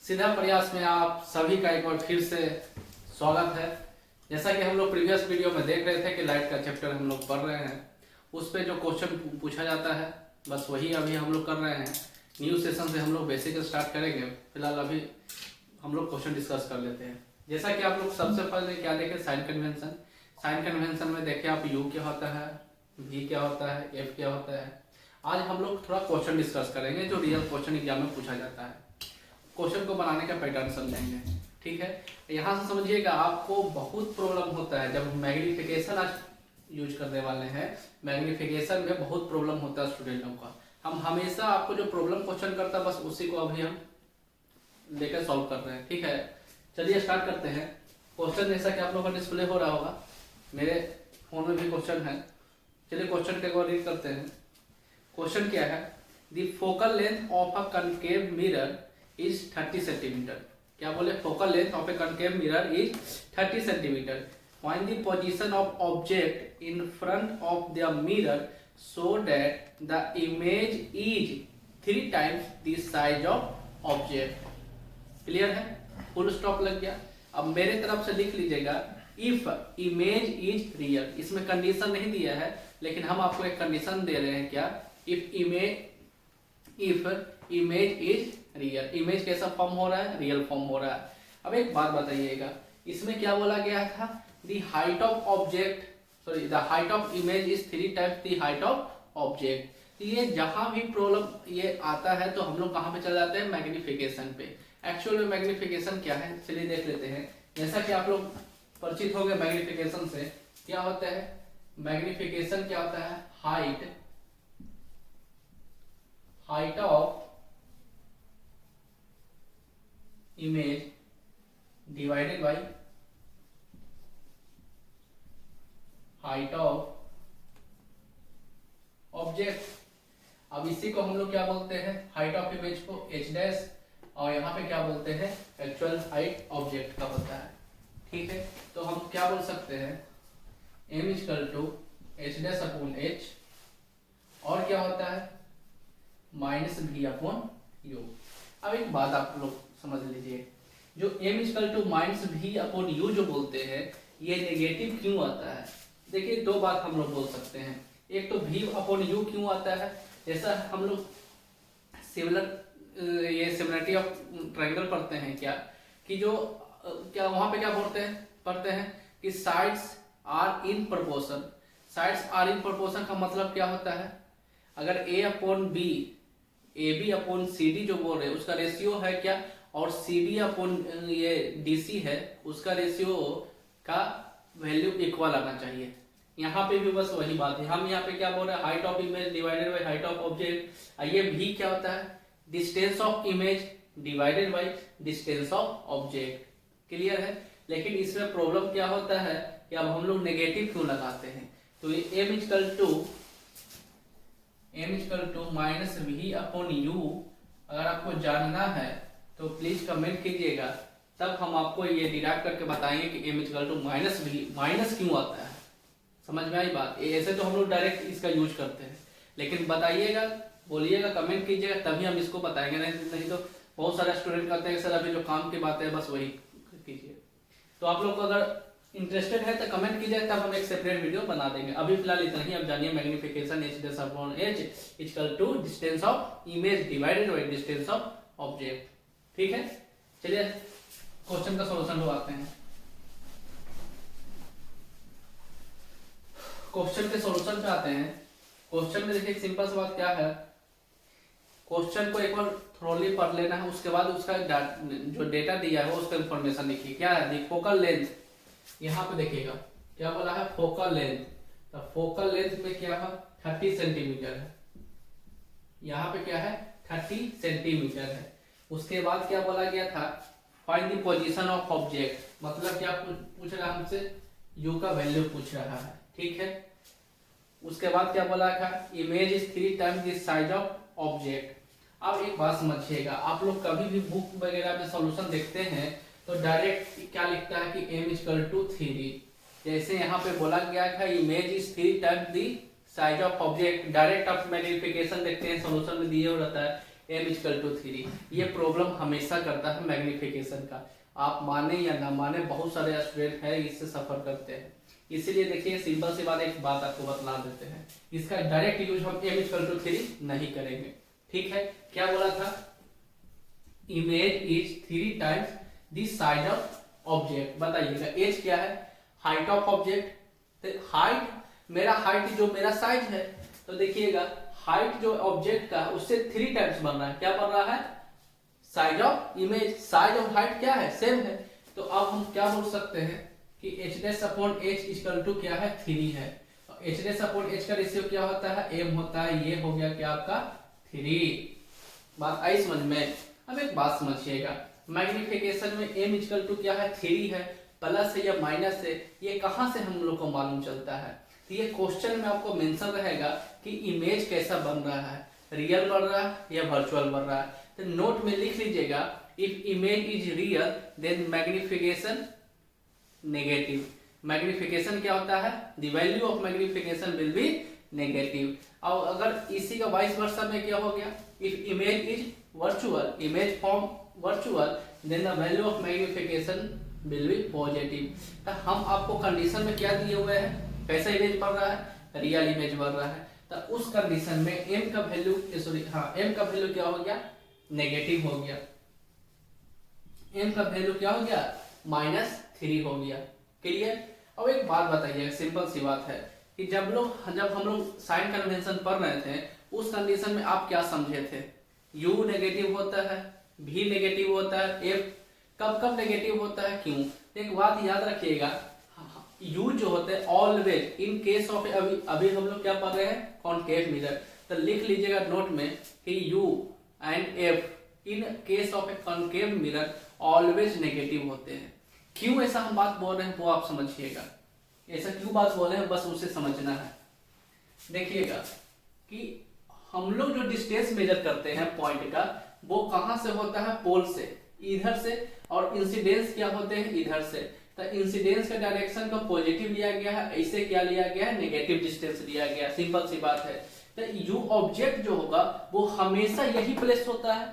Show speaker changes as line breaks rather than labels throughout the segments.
सीधा प्रयास में आप सभी का एक बार फिर से स्वागत है। जैसा कि हम लोग प्रीवियस वीडियो में देख रहे थे कि लाइट का चैप्टर हम लोग पढ़ रहे हैं, उस पे जो क्वेश्चन पूछा जाता है बस वही अभी हम लोग कर रहे हैं। न्यू सेशन से हम लोग बेसिक स्टार्ट करेंगे। फिलहाल अभी हम लोग क्वेश्चन डिस्कस कर लेते हैं। जैसा कि आप लोग सबसे पहले क्या देखें, साइन कन्वेंशन। साइन कन्वेंशन में देखें आप यू क्या होता है, वी क्या होता है, एफ क्या होता है। आज हम लोग थोड़ा क्वेश्चन डिस्कस करेंगे जो रियल क्वेश्चन एग्जाम में पूछा जाता है। क्वेश्चन को बनाने का पैटर्न समझेंगे, ठीक है। यहाँ से समझिएगा, आपको बहुत प्रॉब्लम होता है जब मैग्निफिकेशन आज यूज करने वाले हैं। मैग्निफिकेशन में बहुत प्रॉब्लम होता है स्टूडेंटों का। हम हमेशा आपको जो प्रॉब्लम क्वेश्चन करता है बस उसी को अभी हम लेकर सॉल्व कर रहे हैं, ठीक है। चलिए स्टार्ट करते हैं। क्वेश्चन जैसा कि आप लोगों का डिस्प्ले हो रहा होगा, मेरे फोन में भी क्वेश्चन है। चलिए क्वेश्चन को रीड करते हैं। क्वेश्चन क्या है, the focal length of a concave mirror is 30 centimetre. क्या बोले, focal length of A concave mirror is 30 centimetre. Find the position of object in front of the mirror so that the image is 3 times the size of object. Clear है, full stop लग गया। अब मेरे तरफ से लिख लीजिएगा, if image is real. इसमें कंडीशन नहीं दिया है, लेकिन हम आपको एक कंडीशन दे रहे हैं। क्या, if image is real. Image कैसा फॉर्म हो रहा है, रियल फॉर्म हो रहा है। अब एक बात बताइएगा, इसमें क्या बोला गया था, the height of object, sorry the height of image is 3 times the height of object. ये जहां भी प्रॉब्लम ये आता है तो हम लोग कहां पे चले जाते हैं, मैग्निफिकेशन पे। एक्चुअल में मैग्निफिकेशन क्या है, चलिए देख लेते हैं। जैसा कि आप लोग परिचित हो गए मैग्निफिकेशन से, क्या होता है मैग्निफिकेशन, क्या होता है, height of image divided by height of object. अब इसी को हम लोग क्या बोलते हैं, हाइट ऑफ इमेज को h डैश, और यहाँ पे क्या बोलते हैं, एक्चुअल हाइट ऑब्जेक्ट का होता है, ठीक है। तो हम क्या बोल सकते हैं, m equal to h dash upon h, और क्या होता है माइनस v अपॉन u। अब एक बात आप लोग समझ लीजिए, जो m equal to minus v upon u जो बोलते हैं, ये नेगेटिव क्यों आता है। देखिए दो बात हम लोग बोल सकते हैं। एक तो v अपॉन u क्यों आता है, जैसा हम लोग ये सिमिलरिटी ऑफ ट्रायंगल पढ़ते हैं क्या, कि जो क्या वहां पे क्या पढ़ते हैं कि sides are in proportion. Sides are in proportion का मतलब क्या होता है, अगर a upon b, ab upon cd जो बोल रहे हैं उसका रेशियो है क्या, और cd अपॉन ये dc है, उसका रेशियो का वैल्यू इक्वल आना चाहिए। यहाँ पे भी बस वही बात है। हम यहाँ पे क्या बोल रहे हैं, height of image divided by height of object. ये भी क्या होता है, distance of image divided by distance of object. Clear है। लेकिन इसमें प्रॉब्लम क्या होता है कि अब हम लोग नेगेटिव क्यों लगाते हैं, तो ये m equal to minus v upon u अगर आपको जानना है तो प्लीज कमेंट कीजिएगा, तब हम आपको ये डिडक्ट करके बताएंगे कि m equal to minus v, minus क्यों आता है। समझ में आई बात। ऐसे तो हम लोग डायरेक्ट इसका यूज करते हैं, लेकिन बताइएगा, बोलिएगा, कमेंट कीजिएगा, तभी हम इसको बताएंगे। नहीं तो बहुत सारे स्टूडेंट कहते हैं सर अभी जो काम की बात है बस वही कीजिए। तो आप लोग को अगर इंटरेस्टेड है तो कमेंट कीजिए, तब हम एक सेपरेट वीडियो बना देंगे। अभी फिलहाल इतना ही। अब जानिए magnification h dash upon h equal to distance of image divided by distance of object, ठीक है। चलिए क्वेश्चन का सॉल्यूशन लगाते हैं। क्वेश्चन के सॉल्यूशन पे आते हैं। क्वेश्चन में देखिए सिंपल सी बात क्या है, क्वेश्चन को एक बार थोरोली पढ़ लेना है, उसके बाद उसका जो डेटा दिया है वो उसका इंफॉर्मेशन लिखिए। क्या है, फोकल लेंथ, यहाँ पे देखिएगा क्या बोला है, फोकल लेंथ। तो फोकल लेंथ में क्या है, 30 सेंटीमीटर है। यहाँ पे क्या है, 30 सेंटीमीटर है। उसके बाद क्या बोला गया था, find the position of object, मतलब क्या पूछ रहा है हमसे, u का वैल्यू पूछ रहा है, ठीक है। उसके बाद क्या बोला था, image is 3 times the size of object. अब एक बात समझिएगा, आप लोग कभी भी बुक वगैरह में सॉल्यूशन देखते हैं तो डायरेक्ट क्या लिखता है कि m इक्वल टू 3। जैसे यहाँ पे बोला गया था image is 3 times the size of object, direct आप मैग्निफिकेशन देखते हैं सॉल्यूशन में दिए हो रहता है m इक्वल टू 3। ये प्रॉब्लम हमेशा करता है मैग्निफिकेशन का, आप माने या ना माने बहुत सारे स्टूडेंट हैं इससे सफर करते हैं। इसीलिए देखिए सिंपल सी बात, एक बात आपको बतला देते हैं, इसका डायरेक्ट यूज हम m इक्वल टू 3 नहीं करेंगे। ठीक है, क्या बोला था, image is 3 times the size of object. बताइएगा एज क्या है, हाइट ऑफ ऑब्जेक्ट। तो हाइट, मेरा हाइट जो मेरा साइज है, तो देखिएगा हाइट जो ऑब्जेक्ट का उससे 3 टाइम्स बन रहा है। क्या बन रहा है, size of image. Size of height क्या है, सेम है। तो अब हम क्या बोल सकते हैं कि h upon h equal to क्या है, 3 है। एच अपॉन एच का रेशियो क्या होता है, m होता है। ये हो गया क्या आपका 3। बात आई समझ में। अब एक बात समझिएगा, मैग्निफिकेशन में m इक्वल टू क्या है, 3 है, प्लस है या माइनस है, ये कहां से हम लोग को मालूम चलता है। तो ये क्वेश्चन में आपको मेंशन रहेगा कि इमेज कैसा बन रहा है, रियल बन रहा है या वर्चुअल बन रहा है। तो नोट में लिख लीजिएगा, if image is real then magnification negative. Magnification क्या होता है, the value of magnification will be negative. और अगर इसी का वाइस वर्सा में क्या हो गया, if image is virtual, image form virtual, then the value of magnification will be positive. तो हम आपको कंडीशन में क्या दिए हुए हैं, कैसा इमेज बन रहा है, रियल इमेज बन रहा है। तो उस कंडीशन में m का वैल्यू m का वैल्यू क्या हो गया, नेगेटिव हो गया। m का वैल्यू क्या हो गया, -3 हो गया। क्लियर। अब एक बात बताइए, सिंपल सी बात है कि जब हम लोग साइन कन्वेंशन पढ़ रहे थे, उस कंडीशन में आप क्या समझे थे, u नेगेटिव होता है, v नेगेटिव होता है, f कब नेगेटिव होता है, क्यों। एक बात याद रखिएगा, u जो होते हैं ऑलवेज इन केस ऑफ, अभी हम लोग क्या पढ़ रहे हैं, कॉनकेव मिरर। तो लिख लीजिएगा नोट में कि u and f in case of A concave mirror always negative होते हैं। क्यों ऐसा हम बात बोल रहे हैं वो आप समझिएगा, ऐसा क्यों बात बोल रहे हैं बस उसे समझना है। देखिएगा कि हम लोग जो डिस्टेंस मेजर करते हैं पॉइंट का, वो कहां से होता है, पोल से, इधर से, और इंसिडेंस क्या होते हैं, इधर से। तो इंसिडेंस का डायरेक्शन का पॉजिटिव लिया गया है, ऐसे क्या लिया गया है, नेगेटिव डिस्टेंस लिया गया है। सिंपल सी बात है। तो यू ऑब्जेक्ट जो होगा वो हमेशा यही प्लेस होता है।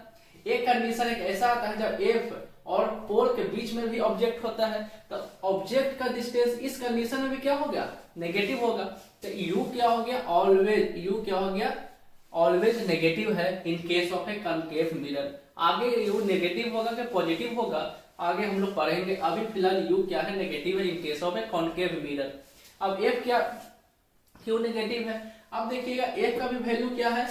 एक कंडीशन एक ऐसा आता है जब एफ और पोल के बीच में भी ऑब्जेक्ट होता है, तो ऑब्जेक्ट का डिस्टेंस इस कंडीशन में भी क्या हो गया, नेगेटिव होगा। तो यू क्या हो गया, ऑलवेज, यू क्या हो गया, ऑलवेज नेगेटिव है in case of A concave mirror. आगे यू नेगेटिव होगा कि पॉजिटिव होगा, आगे हम लोग पढ़ेंगे। अभी फिलहाल यू क्या है, नेगेटिव है in case of A concave mirror. अब एफ क्या, क्यों नेगेटिव है, अब देखिएगा एफ का भी वैल्यू क्या है,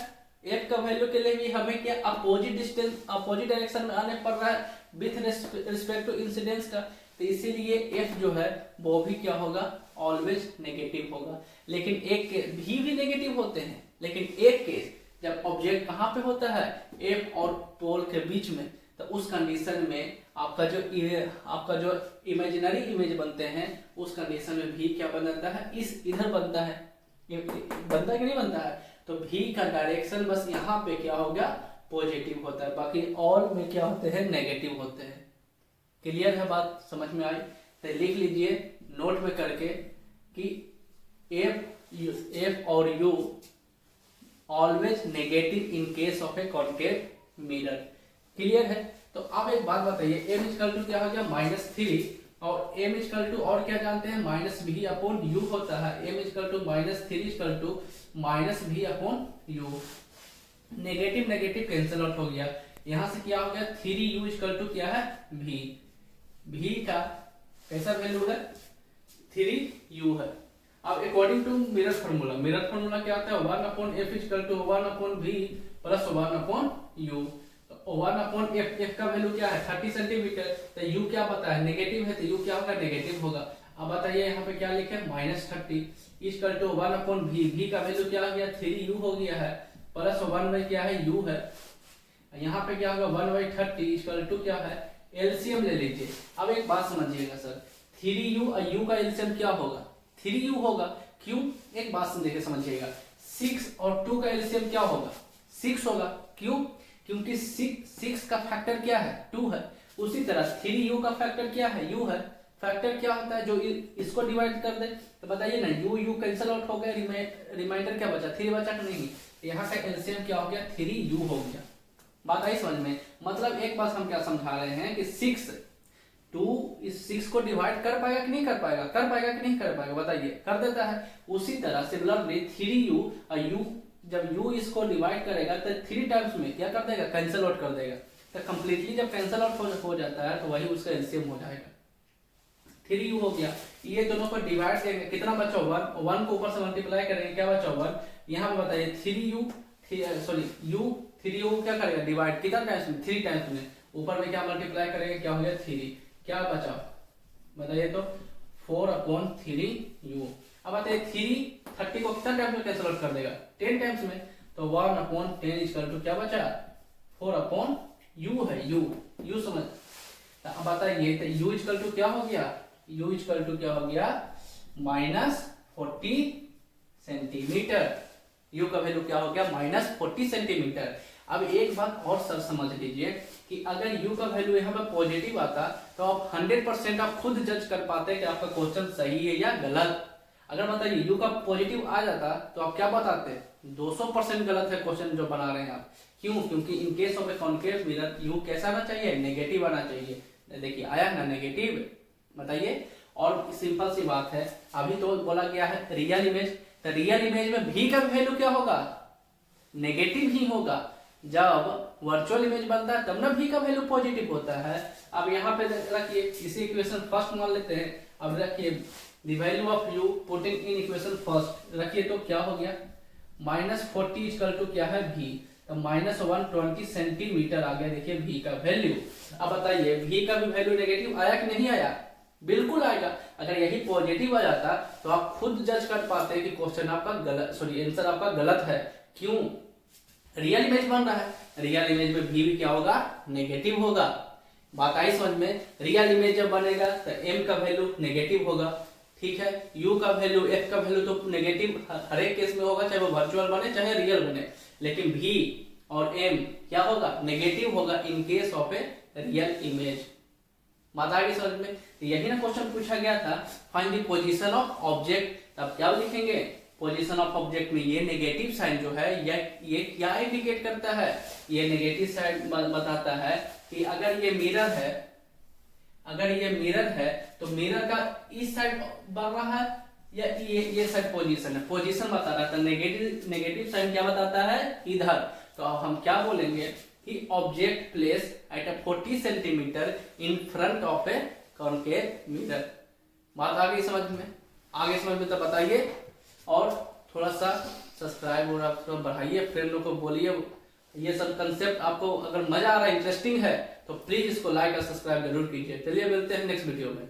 एफ का वैल्यू के लिए भी हमें क्या अपोजिट डिस्टेंस, अपोजिट डायरेक्शन में आने पड़ रहा है विथ रिस्पेक्ट टू इंसिडेंस का। तो इसीलिए एफ जो है वो भी क्या होगा, ऑलवेज नेगेटिव होगा। लेकिन एक केस भी नेगेटिव होते हैं, लेकिन एक केस जब ऑब्जेक्ट कहाँ पे होता है, एफ और पोल के बीच में, तो उस कंडीशन में आपका जो इमेजिनरी इमेज बनते हैं, उस कंडीशन में भी क्या बनता है, इस इधर बनता है, बनता है कि नहीं बनता है। तो भी का डायरेक्शन बस यहाँ पे क्या हो गया, पॉजिटिव होता है, बाकी ऑल में क्या होते हैं, नेगेटिव होते हैं। क्लियर है बात, समझ में आई। तो लिख लीजिए नोट में करके कि एफ और you always negative in case of A concave mirror. Clear है। तो अब एक बात बताइए, m इक्वल टू क्या हो गया, -3, और m इक्वल टू और क्या जानते हैं, -v अपॉन u होता है। m equal to -3 equal to -v upon u। Negative negative cancel out हो गया, यहां से क्या हो गया, 3u इक्वल टू क्या है, v। v का कैसा वैल्यू है, 3u है। अब according to mirror formula, mirror formula क्या आता है, 1 upon f equal to 1 upon v plus 1 upon u। 1 upon f का वैल्यू क्या है, 30 सेंटीमीटर। तो u क्या पता है, नेगेटिव है, तो u क्या होगा, नेगेटिव होगा। अब बताइए यहाँ पे क्या लिखे, -30 इक्वल टू 1 अपॉन v का वैल्यू क्या हो गया, 3u हो गया है, प्लस 1 बाई क्या है, u है। यहाँ पे क्या होगा, 1/30 इक्वल टू क्या है, एलसीएम ले लीजिए। अब एक बात समझिएगा सर, 3u और u का एलसीएम क्या होगा, 3u होगा। क्यों, एक बात देखिए समझिएगा, 6 और 2 का एलसीएम क्या होगा, 6 होगा। क्यों, क्योंकि 6 का फैक्टर क्या है, 2 है। उसी तरह 3u का फैक्टर क्या है, u है। फैक्टर क्या होता है, जो इसको डिवाइड कर दे, तो बताइए ना, u कैंसिल आउट हो गया, रिमाइंडर क्या बचा, 3 बचा कि नहीं। यहाँ का एलसीएम क्या हो गया, 3u हो गया। बात आई समझ में? मतलब एक बात हम क्या समझा रहे हैं कि 2 इस 6 को डिवाइड कर पाएगा कि नहीं कर पाएगा, कर पाएगा कि नहीं कर पाएगा, बताइए, कर देता है। उसी तरह सिमिलरली 3u और u, जब u इसको डिवाइड करेगा तो 3 टाइम्स में क्या कर देगा, कैंसिल आउट कर देगा। तो कंप्लीटली जब कैंसिल आउट हो जाता है तो वही उसका एलसीएम हो जाएगा। 3u हो गया, ये दोनों को डिवाइड करेंगे, कितना बचा 1 को ऊपर से मल्टीप्लाई करेंगे, क्या बचा 1। यहाँ पे बताइए 3u क्या करेगा डिवाइड कितना टाइम्स में, 3 टाइम्स में, ऊपर में क्या मल्टीप्लाई करेंगे, क्या हो गया 3, क्या बचा बताइए तो 4/3u। अब बताइए 30 को कितना टाइम्स में कैंसिल आउट कर देगा, 10 टाइम्स में, तो 1/10 इक्वल टू क्या बचा 4/u है, u समझ। अब बताइए तो u इक्वल टू क्या हो गया, u इक्वल टू क्या हो गया -40 सेंटीमीटर। u का वैल्यू क्या हो गया -40 सेंटीमीटर। अब एक बात और सर समझ लीजिए कि अगर u का वैल्यू यहाँ पे पॉजिटिव आता तो आप 100% आप खुद जज कर पाते कि आपका क्वेश्चन सही है या गलत। अगर बताइए u का पॉजिटिव आ जाता तो आप क्या बताते, 200% गलत है क्वेश्चन जो बना रहे हैं आप। क्यों? क्योंकि in case of a concave mirror u कैसा आना चाहिए, नेगेटिव आना चाहिए। देखिए आया ना नेगेटिव, बताइए। और सिंपल सी बात है, अभी तो बोला गया है रियल इमेज, तो रियल इमेज में v का वैल्यू क्या होगा, नेगेटिव ही होगा। जब वर्चुअल इमेज बनता है तब ना v का वैल्यू पॉजिटिव होता है। अब यहाँ पे रखिए, इसी इक्वेशन फर्स्ट मान लेते हैं। अब रखिए the value of u putting in equation first, रखिए तो क्या हो गया -40 इक्वल टू क्या है v, तो -120 सेंटीमीटर आ गया। देखिए v का वैल्यू। अब बताइए v का भी वैल्यू नेगेटिव आया कि नहीं आया, बिल्कुल आएगा। अगर यही पॉजिटिव आ जाता तो आप खुद जज कर पाते कि क्वेश्चन आपका गलत, आंसर आपका गलत है। क्यों? रियल इमेज बन रहा है, रियल इमेज में v भी क्या होगा, नेगेटिव होगा। बात आई समझ में? रियल इमेज जब बनेगा तो m का वैल्यू नेगेटिव होगा, ठीक है। u का वैल्यू, f का वैल्यू तो नेगेटिव हर एक केस में होगा, चाहे वो वर्चुअल बने चाहे रियल बने। लेकिन v और m क्या होगा, नेगेटिव होगा in case of a real image. बात आ गई समझ में? यही ना क्वेश्चन पूछा गया था, find the position of object. तब क्या लिखेंगे, पोजीशन ऑफ ऑब्जेक्ट में ये नेगेटिव साइन जो है ये क्या इंडिकेट करता है, ये नेगेटिव साइन बताता है कि अगर ये मिरर है, अगर ये मिरर है तो मिरर का इस साइड बढ़ रहा है या ये साइड पोजीशन है, पोजीशन बता रहा था। नेगेटिव साइन क्या बताता है, इधर। तो अब हम क्या बोलेंगे कि object place at 40 centimetre in front of A concave mirror. बात आ गई समझ में? आगे समझ में तो बताइए, और थोड़ा सा सब्सक्राइब और आप थोड़ा बढ़ाइए, फ्रेंड लोग को बोलिए। ये सब कंसेप्ट आपको अगर मजा आ रहा है, इंटरेस्टिंग है, तो प्लीज इसको लाइक और सब्सक्राइब जरूर कीजिए। चलिए मिलते हैं नेक्स्ट वीडियो में।